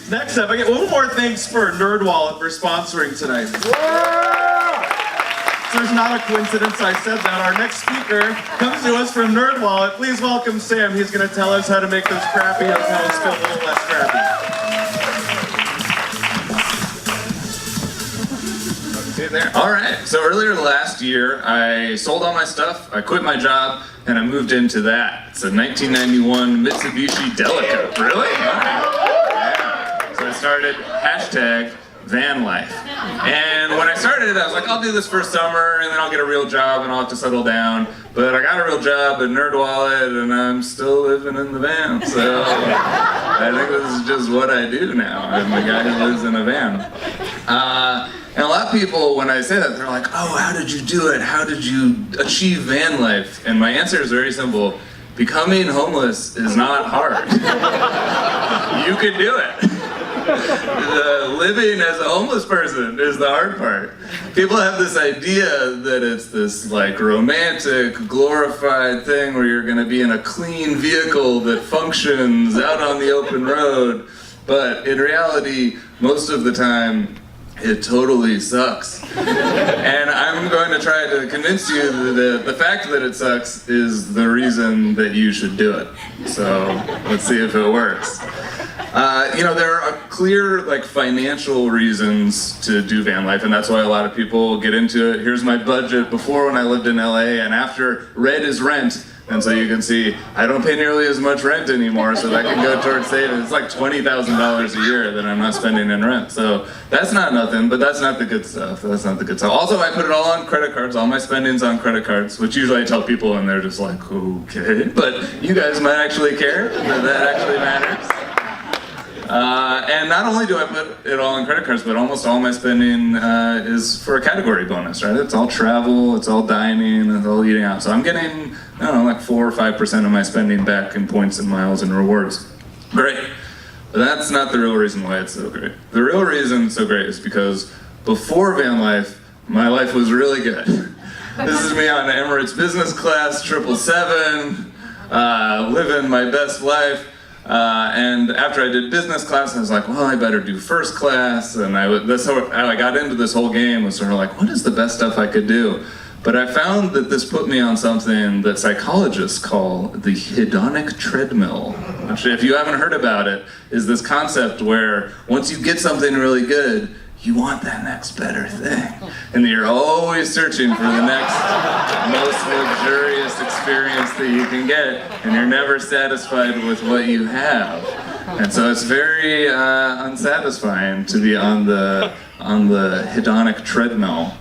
Next up, I get one more thanks for NerdWallet for sponsoring tonight. So it's not a coincidence I said that. Our next speaker comes to us from NerdWallet. Please welcome Sam. He's going to tell us how to make those crappy hotels feel a little less crappy. See there? All right. So earlier last year, I sold all my stuff, I quit my job, and I moved into that. It's a 1991 Mitsubishi Delica. Really? All right. Yeah. So I started #van life. And when I started it, I was like, I'll do this for summer, and then I'll get a real job, and I'll have to settle down. But I got a real job at NerdWallet, and I'm still living in the van. So I think this is just what I do now. I'm the guy who lives in a van. And a lot of people, when I say that, they're like, oh, how did you do it? How did you achieve van life? And my answer is very simple. Becoming homeless is not hard. You can do it. Living as a homeless person is the hard part. People have this idea that it's this like romantic, glorified thing where you're going to be in a clean vehicle that functions out on the open road. But in reality, most of the time, it totally sucks. And I'm going to try to convince you that the fact that it sucks is the reason that you should do it. So let's see if it works. There are clear financial reasons to do van life, and that's why a lot of people get into it. Here's my budget before when I lived in LA, and after red is rent. And so you can see I don't pay nearly as much rent anymore, so that can go towards savings. It's like $20,000 a year that I'm not spending in rent. So that's not nothing, but that's not the good stuff. That's not the good stuff. Also, I put it all on credit cards. All my spending's on credit cards, which usually I tell people and they're just like, okay. But you guys might actually care that actually matters. And not only do I put it all on credit cards, but almost all my spending is for a category bonus, right? It's all travel, it's all dining, it's all eating out. So I'm getting, 4 or 5% of my spending back in points and miles and rewards. Great. But that's not the real reason why it's so great. The real reason it's so great is because before van life, my life was really good. This is me on Emirates business class, 777, living my best life. And after I did business class, I was like, well, I better do first class. And that's how I got into this whole game, was sort of like, what is the best stuff I could do? But I found that this put me on something that psychologists call the hedonic treadmill, which, if you haven't heard about it, is this concept where once you get something really good, you want that next better thing. And you're always searching for the next most luxurious experience that you can get, and you're never satisfied with what you have. And so it's very unsatisfying to be on the hedonic treadmill.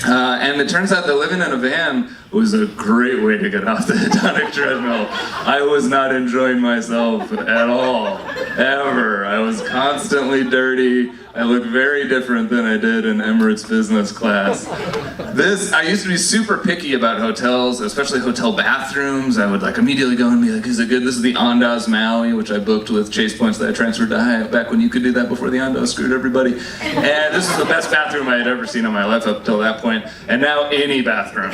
And it turns out that living in a van was a great way to get off the hedonic treadmill. I was not enjoying myself at all, ever. I was constantly dirty. I looked very different than I did in Emirates business class. I used to be super picky about hotels, especially hotel bathrooms. I would immediately go and be like, is it good? This is the Andaz Maui, which I booked with Chase points that I transferred to Hyatt back when you could do that before the Andaz screwed everybody. And this is the best bathroom I had ever seen in my life up till that point. And now any bathroom.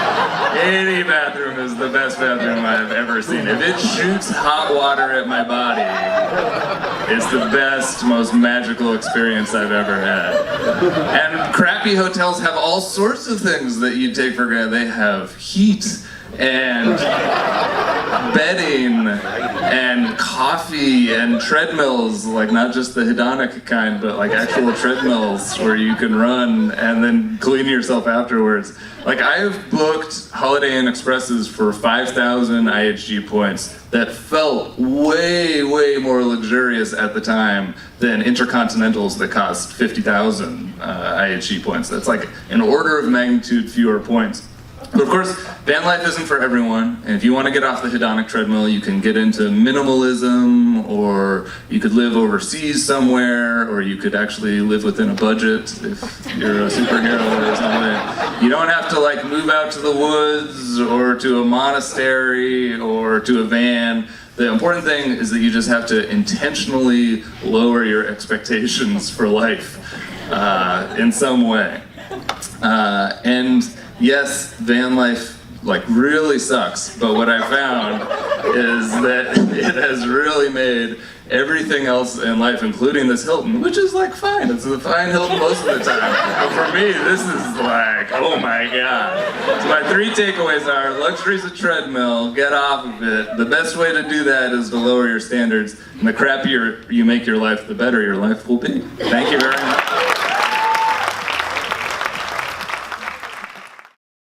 Any bathroom is the best bathroom I've ever seen. If it shoots hot water at my body, it's the best, most magical experience I've ever had. And crappy hotels have all sorts of things that you take for granted. They have heat and bedding and coffee and treadmills, not just the hedonic kind, but actual treadmills where you can run and then clean yourself afterwards. I have booked Holiday Inn Expresses for 5,000 IHG points that felt way, way more luxurious at the time than Intercontinentals that cost 50,000 IHG points. That's an order of magnitude fewer points. But of course, van life isn't for everyone, and if you want to get off the hedonic treadmill, you can get into minimalism, or you could live overseas somewhere, or you could actually live within a budget if you're a superhero or something. You don't have to move out to the woods, or to a monastery, or to a van. The important thing is that you just have to intentionally lower your expectations for life in some way. And yes, van life really sucks, but what I found is that it has really made everything else in life, including this Hilton, which is like fine. It's a fine Hilton most of the time. But for me, this is like, oh my God. So my 3 takeaways are: luxury's a treadmill, get off of it. The best way to do that is to lower your standards, and the crappier you make your life, the better your life will be. Thank you very much.